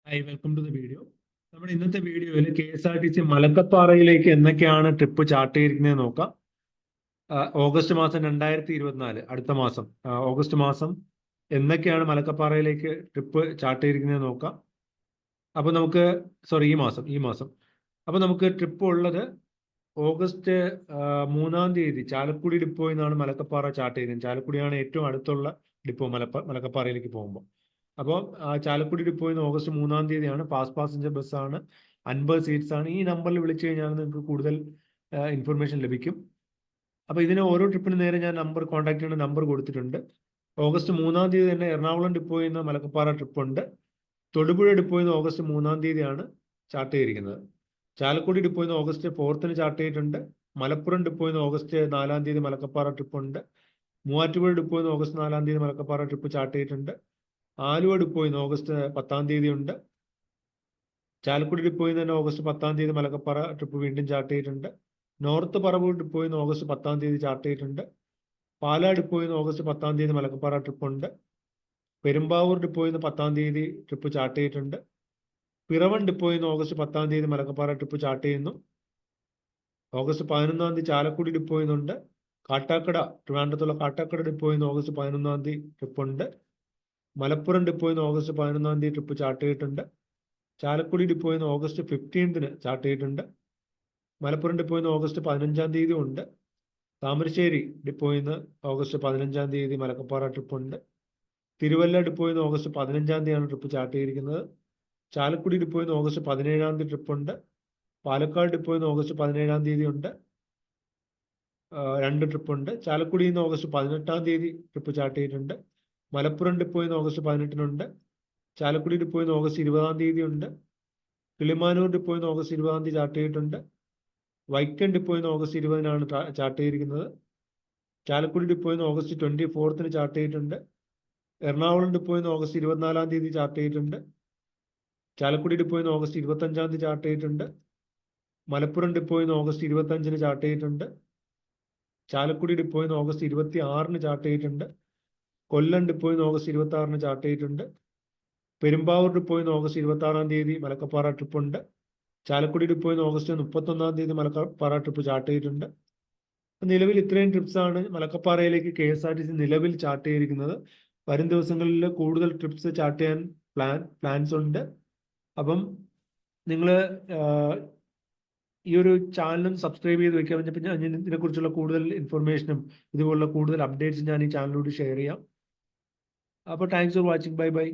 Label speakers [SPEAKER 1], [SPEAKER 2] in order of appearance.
[SPEAKER 1] Hi, welcome to the video. നമ്മുടെ ഇന്നത്തെ വീഡിയോയിൽ KSRTC മലക്കപ്പാറയിലേക്ക് എന്നൊക്കെയാണ് ട്രിപ്പ് ചാർട്ട് ചെയ്തിരിക്കുന്നത് നോക്കാം. ഓഗസ്റ്റ് മാസം 2024 അടുത്ത മാസം ഓഗസ്റ്റ് മാസം എന്നൊക്കെയാണ് മലക്കപ്പാറയിലേക്ക് ട്രിപ്പ് ചാർട്ട് ചെയ്തിരിക്കുന്നത് നോക്കാം. അപ്പൊ നമുക്ക് ഈ മാസം അപ്പൊ നമുക്ക് ട്രിപ്പ് ഉള്ളത് ഓഗസ്റ്റ് 3-ാം തീയതി ചാലക്കുടി ഡിപ്പോയിൽ നിന്നാണ് മലക്കപ്പാറ ചാർട്ട് ചെയ്യുന്നത്. ചാലക്കുടിയാണ് ഏറ്റവും അടുത്തുള്ള ഡിപ്പോ മലക്കപ്പാറയിലേക്ക് പോകുമ്പോൾ. അപ്പോൾ ചാലക്കുടി ഡിപ്പോയിൽ നിന്ന് ഓഗസ്റ്റ് 3-ാം തീയതിയാണ്. ഫാസ്റ്റ് പാസഞ്ചർ ബസ്സാണ്, 50 സീറ്റ്സ് ആണ്. ഈ നമ്പറിൽ വിളിച്ചു കഴിഞ്ഞാൽ നിങ്ങൾക്ക് കൂടുതൽ ഇൻഫർമേഷൻ ലഭിക്കും. അപ്പോൾ ഇതിന് ഓരോ ട്രിപ്പിന് നേരെ ഞാൻ കോൺടാക്ട് ചെയ്യുന്ന നമ്പർ കൊടുത്തിട്ടുണ്ട്. ഓഗസ്റ്റ് 3-ാം തീയതി തന്നെ എറണാകുളം ഡിപ്പോയിൽ നിന്ന് മലക്കപ്പാറ ട്രിപ്പ് ഉണ്ട്. തൊടുപുഴ ഡിപ്പോയിൽ നിന്ന് ഓഗസ്റ്റ് 3-ാം തീയതിയാണ് ചാർട്ട് ചെയ്തിരിക്കുന്നത്. ചാലക്കുടി ഡിപ്പോയിൽ നിന്ന് ഓഗസ്റ്റ് 4-ന് ചാർട്ട് ചെയ്തിട്ടുണ്ട്. മലപ്പുറം ഡിപ്പോയിൽ നിന്ന് ഓഗസ്റ്റ് 4-ാം തീയതി മലക്കപ്പാറ ട്രിപ്പ് ഉണ്ട്. മൂവാറ്റുപുഴ ഡിപ്പോയിൽ നിന്ന് ഓഗസ്റ്റ് 4-ാം തീയതി മലക്കപ്പാറ ട്രിപ്പ് ചാർട്ട് ചെയ്തിട്ടുണ്ട്. ആലുവ ഡിപ്പോയിൽ നിന്ന് ഓഗസ്റ്റ് 10-ാം തീയതി ഉണ്ട്. ചാലക്കുടി ഡിപ്പോയിൽ നിന്ന് തന്നെ ഓഗസ്റ്റ് 10-ാം തീയതി മലക്കപ്പാറ ട്രിപ്പ് വീണ്ടും ചാർട്ട് ചെയ്തിട്ടുണ്ട്. നോർത്ത് പറവൂർ ഡിപ്പോയിൽ നിന്ന് ഓഗസ്റ്റ് 10-ാം തീയതി ചാർട്ട് ചെയ്തിട്ടുണ്ട്. പാലാ ഡിപ്പോയിൽ നിന്ന് ഓഗസ്റ്റ് 10-ാം തീയതി മലക്കപ്പാറ ട്രിപ്പ് ഉണ്ട്. പെരുമ്പാവൂർ ഡിപ്പോയിൽ നിന്ന് 10-ാം തീയതി ട്രിപ്പ് ചാർട്ട് ചെയ്തിട്ടുണ്ട്. പിറവൻ ഡിപ്പോയിൽ നിന്ന് ഓഗസ്റ്റ് 10-ാം തീയതി മലക്കപ്പാറ ട്രിപ്പ് ചാർട്ട് ചെയ്യുന്നു. ഓഗസ്റ്റ് 11-ാം തീയതി ചാലക്കുടി ഡിപ്പോയിൽ നിന്നുണ്ട്. കാട്ടാക്കട, ട്രിവാൻഡ്രത്തുള്ള കാട്ടാക്കട ഡിപ്പോയിൽ നിന്ന് ഓഗസ്റ്റ് 11-ാം തീയതി ട്രിപ്പ് ഉണ്ട്. മലപ്പുറം ഡിപ്പോയിൽ നിന്ന് ഓഗസ്റ്റ് 11-ാം തീയതി ട്രിപ്പ് ചാർട്ട് ചെയ്തിട്ടുണ്ട്. ചാലക്കുടി ഡിപ്പോയിൽ നിന്ന് ഓഗസ്റ്റ് 15-ന് ചാർട്ട് ചെയ്തിട്ടുണ്ട്. മലപ്പുറം ഡിപ്പോയിൽ നിന്ന് ഓഗസ്റ്റ് 15-ാം തീയതി ഉണ്ട്. താമരശ്ശേരി ഡിപ്പോയിൽ നിന്ന് ഓഗസ്റ്റ് 15-ാം തീയതി മലക്കപ്പാറ ട്രിപ്പ് ഉണ്ട്. തിരുവല്ല ഡിപ്പോയിൽ നിന്ന് ഓഗസ്റ്റ് 15-ാം തീയതിയാണ് ട്രിപ്പ് ചാർട്ട് ചെയ്തിരിക്കുന്നത്. ചാലക്കുടി ഡിപ്പോയിൽ നിന്ന് ഓഗസ്റ്റ് 17-ാം തീയതി ട്രിപ്പ് ഉണ്ട്. പാലക്കാട് ഡിപ്പോയിൽ നിന്ന് ഓഗസ്റ്റ് 17-ാം തീയതി ഉണ്ട്. 2 ട്രിപ്പ് ഉണ്ട്. ചാലക്കുടിയിൽ നിന്ന് ഓഗസ്റ്റ് 18-ാം തീയതി ട്രിപ്പ് ചാർട്ട് ചെയ്തിട്ടുണ്ട്. മലപ്പുറം ഡിപ്പോയിൽ നിന്ന് ഓഗസ്റ്റ് 18-നുണ്ട്. ചാലക്കുടി ഡിപ്പോയിൽ നിന്ന് ഓഗസ്റ്റ് 20-ാം തീയതി ഉണ്ട്. കിളിമാനൂർ ഡിപ്പോയിൽ നിന്ന് ഓഗസ്റ്റ് 20-ാം തീയതി ചാർട്ട് ചെയ്തിട്ടുണ്ട്. വൈക്കം ഡിപ്പോയിൽ നിന്ന് ഓഗസ്റ്റ് 20-നാണ് ചാർട്ട് ചെയ്തിരിക്കുന്നത്. ചാലക്കുടി ഡിപ്പോയിൽ നിന്ന് ഓഗസ്റ്റ് 24-ന് ചാർട്ട് ചെയ്തിട്ടുണ്ട്. എറണാകുളം ഡിപ്പോയിൽ നിന്ന് ഓഗസ്റ്റ് 24-ാം തീയതി ചാർട്ട് ചെയ്തിട്ടുണ്ട്. ചാലക്കുടി ഡിപ്പോയിൽ നിന്ന് ഓഗസ്റ്റ് 25-ാം തീയതി ചാർട്ട് ചെയ്തിട്ടുണ്ട്. മലപ്പുറം ഡിപ്പോയിൽ നിന്ന് ഓഗസ്റ്റ് 25-ന് ചാർട്ട് ചെയ്തിട്ടുണ്ട്. ചാലക്കുടി ഡിപ്പോയിൽ നിന്ന് ഓഗസ്റ്റ് 26-ന് ചാർട്ട് ചെയ്തിട്ടുണ്ട്. കൊല്ലം ഡിപ്പോയിൽ നിന്ന് ഓഗസ്റ്റ് 26-ന് ചാർട്ട് ചെയ്തിട്ടുണ്ട്. പെരുമ്പാവൂർ ഡിപ്പോയിൽ നിന്ന് ഓഗസ്റ്റ് 26-ാം തീയതി മലക്കപ്പാറ ട്രിപ്പ് ഉണ്ട്. ചാലക്കുടി ഡിപ്പോയിൽ നിന്ന് ഓഗസ്റ്റ് 31-ാം തീയതി മലക്കപ്പാറ ട്രിപ്പ് ചാർട്ട് ചെയ്തിട്ടുണ്ട്. നിലവിൽ ഇത്രയും ട്രിപ്സ് ആണ് മലക്കപ്പാറയിലേക്ക് KSRTC നിലവിൽ ചാർട്ട് ചെയ്തിരിക്കുന്നത്. വരും ദിവസങ്ങളിൽ കൂടുതൽ ട്രിപ്സ് ചാർട്ട് ചെയ്യാൻ പ്ലാൻസ് ഉണ്ട്. അപ്പം നിങ്ങൾ ഈ ഒരു ചാനലും സബ്സ്ക്രൈബ് ചെയ്ത് വെക്കാൻ പറ്റും. പിന്നെ ഇതിനെക്കുറിച്ചുള്ള കൂടുതൽ ഇൻഫർമേഷനും ഇതുപോലുള്ള കൂടുതൽ അപ്ഡേറ്റ്സ് ഞാൻ ഈ ചാനലിലൂടെ ഷെയർ ചെയ്യാം. അപ്പോൾ thanks for watching. Bye bye.